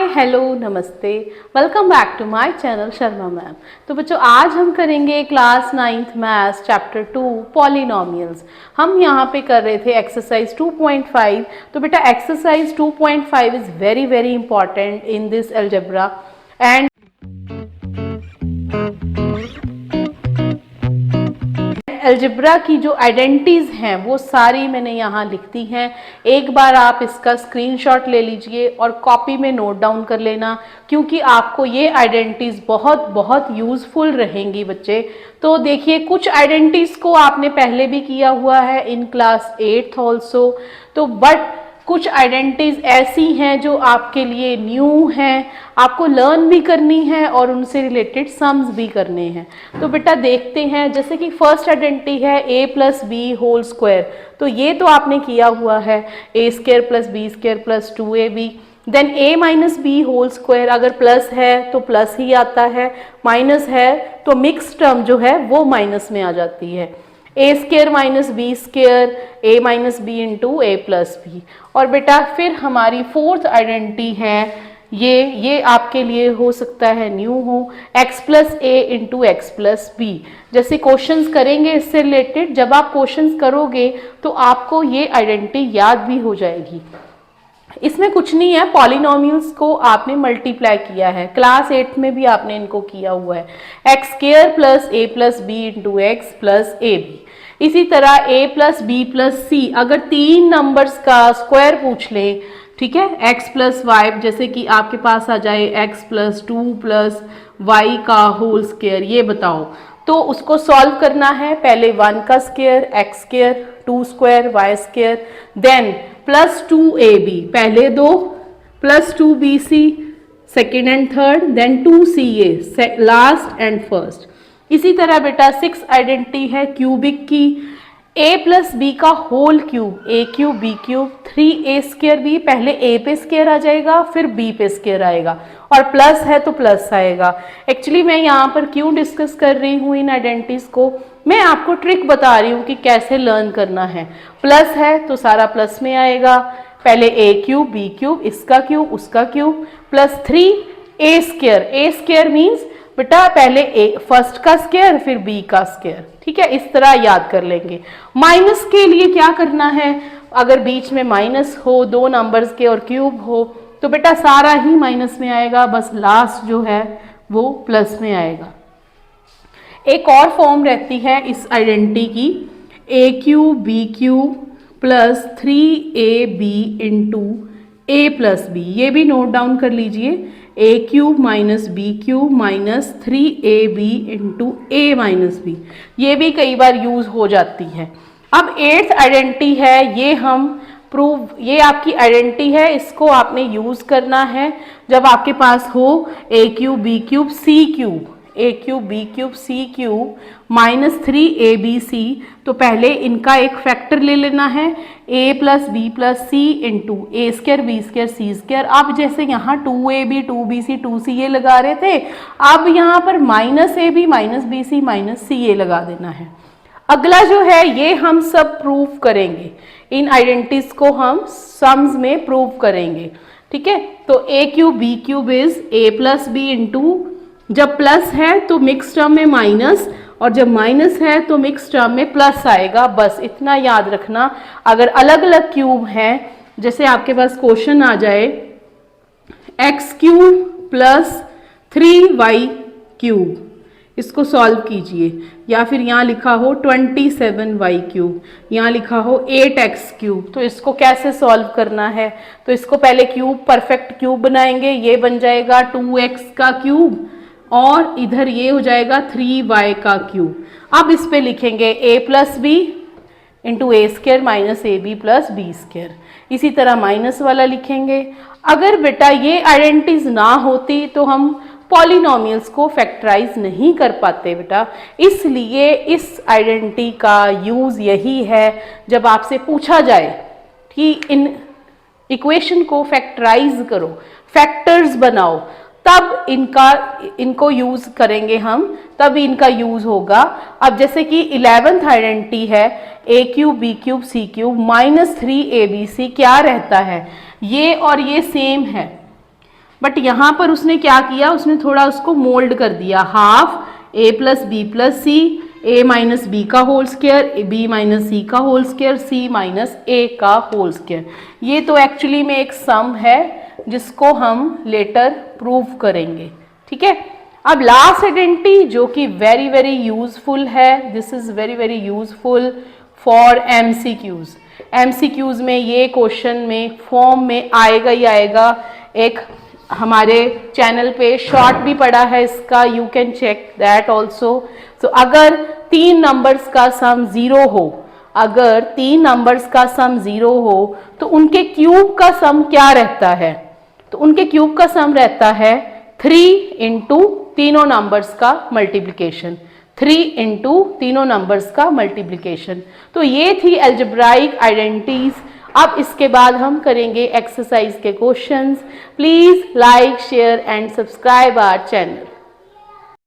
Hello नमस्ते, welcome back to my channel Sharma ma'am. तो बच्चों आज हम करेंगे class 9th maths chapter 2 polynomials. हम यहाँ पे कर रहे थे एक्सरसाइज 2.5। तो बेटा exercise 2.5 is very very important in this algebra and algebra की जो आइडेंटिटीज हैं वो सारी मैंने यहाँ लिख दी हैं। एक बार आप इसका स्क्रीनशॉट ले लीजिए और कॉपी में नोट डाउन कर लेना, क्योंकि आपको ये आइडेंटिटीज बहुत बहुत यूजफुल रहेंगी बच्चे। तो देखिए कुछ आइडेंटिटीज को आपने पहले भी किया हुआ है इन क्लास 8th ऑल्सो, तो बट कुछ आइडेंटिटीज ऐसी हैं जो आपके लिए न्यू हैं, आपको लर्न भी करनी है और उनसे रिलेटेड सम्स भी करने हैं। तो बेटा देखते हैं, जैसे कि फर्स्ट आइडेंटिटी है a plus B whole square. तो ये तो आपने किया हुआ है, a square plus B square plus 2ab। Then a minus B whole square, अगर प्लस है तो प्लस ही आता है, माइनस है तो मिक्स टर्म जो है वो माइनस में आ जाती है। a square minus B square, a minus B into A plus B. और बेटा फिर हमारी फोर्थ आइडेंटिटी है ये आपके लिए हो सकता है न्यू हो, x प्लस ए इंटू एक्स प्लस बी। जैसे क्वेश्चंस करेंगे इससे रिलेटेड, जब आप क्वेश्चंस करोगे तो आपको ये आइडेंटिटी याद भी हो जाएगी। इसमें कुछ नहीं है, पॉलिनोमियल्स को आपने मल्टीप्लाई किया है, क्लास 8 में भी आपने इनको किया हुआ है, X square plus A plus B into X plus A B. इसी तरह a plus B plus C, अगर तीन नंबर्स का स्क्वायर पूछ ले, ठीक है, x प्लस वाई, जैसे कि आपके पास आ जाए x प्लस 2 प्लस वाई का होल स्क्वायर, ये बताओ। तो उसको सॉल्व करना है, पहले 1 का square x square, 2 square y square, then plus 2ab, पहले दो, प्लस 2bc second and third, then 2ca last and first. इसी तरह बेटा 6 आइडेंटिटी है क्यूबिक की, a प्लस बी का whole cube, a cube B cube, 3a square B, पहले a पे स्क्वायर आ जाएगा फिर b पे स्क्वायर आएगा, और प्लस है तो प्लस आएगा। एक्चुअली मैं यहाँ पर क्यों डिस्कस कर रही हूँ इन आइडेंटिटीज को, मैं आपको ट्रिक बता रही हूँ कि कैसे लर्न करना है। प्लस है तो सारा प्लस में आएगा, पहले a क्यूब बी क्यूब, इसका क्यूब उसका cube, plus 3a square, a square means बेटा पहले ए फर्स्ट का स्क्वायर फिर बी का स्क्वायर, ठीक है, इस तरह याद कर लेंगे। माइनस के लिए क्या करना है, अगर बीच में माइनस हो, दो नंबर्स के और क्यूब हो, तो बेटा सारा ही माइनस में आएगा, बस लास्ट जो है वो प्लस में आएगा। एक और फॉर्म रहती है इस आइडेंटिटी की, a cube B cube plus 3ab into A plus B, ये भी नोट डाउन कर लीजिए, a cube minus B cube minus 3ab into A minus B, ये भी कई बार यूज हो जाती है। अब 8th आइडेंटिटी है, ये हम प्रूव, ये आपकी आइडेंटिटी है, इसको आपने यूज करना है जब आपके पास हो a cube B cube C cube, a cube B cube C cube minus 3abc। तो पहले इनका एक फैक्टर ले लेना है, a plus B plus C into A square B square C square. अब जैसे यहाँ 2ab 2bc 2ca लगा रहे थे, अब यहाँ पर minus A B minus B C minus C A लगा देना है। अगला जो है ये हम सब प्रूव करेंगे, इन आइडेंटिटीज को हम सम्स में प्रूव करेंगे, ठीक है। तो a cube B cube is a plus B into, जब प्लस है तो मिक्स टर्म में माइनस, और जब माइनस है तो मिक्स टर्म में प्लस आएगा, बस इतना याद रखना। अगर अलग अलग क्यूब हैं, जैसे आपके पास क्वेश्चन आ जाए x cube plus 3y cube, इसको सॉल्व कीजिए, या फिर यहाँ लिखा हो 27y क्यूब, यहाँ लिखा हो 8x क्यूब, तो इसको कैसे सॉल्व करना है, तो इसको पहले क्यूब परफेक्ट क्यूब बनाएंगे, ये बन जाएगा 2x का क्यूब और इधर ये हो जाएगा 3y का क्यूब। अब इस पे लिखेंगे a plus B into A square minus A B plus B square, इसी तरह माइनस वाला लिखेंगे। अगर बेटा ये आइडेंटिटीज ना होती तो हम पॉलिनोमियल्स को फैक्टराइज नहीं कर पाते बेटा, इसलिए इस आइडेंटिटी का यूज यही है, जब आपसे पूछा जाए कि इन इक्वेशन को फैक्टराइज करो, फैक्टर्स बनाओ, तब इनको यूज करेंगे हम, तब इनका यूज होगा। अब जैसे कि 11th आइडेंटिटी है, a cube B cube C cube minus 3abc, क्या रहता है, ये और ये सेम है, बट यहाँ पर उसने क्या किया, उसने थोड़ा उसको मोल्ड कर दिया, हाफ ए प्लस बी प्लस सी, ए माइनस बी का होल स्क्वायर, बी माइनस सी का होल स्क्वायर, सी माइनस ए का होल स्क्वायर। ये तो एक्चुअली में एक सम है जिसको हम लेटर प्रूव करेंगे, ठीक है। अब लास्ट आइडेंटिटी जो कि वेरी वेरी यूजफुल है, this is very very useful for MCQs. MCQs में ये क्वेश्चन में फॉर्म में आएगा ही आएगा। एक हमारे चैनल पे शॉर्ट भी पड़ा है इसका, you can check that also. So अगर 3 नंबर्स का सम 0 हो, अगर 3 नंबर्स का सम 0 हो तो उनके क्यूब का सम क्या रहता है, तो उनके क्यूब का सम रहता है 3 इंटू तीनों नंबर्स का मल्टीप्लिकेशन, 3 इंटू तीनों नंबर्स का मल्टीप्लिकेशन। तो ये थी अलजेब्राइक आइडेंटिटीज। अब इसके बाद हम करेंगे एक्सरसाइज के questions. Please like share and subscribe our channel.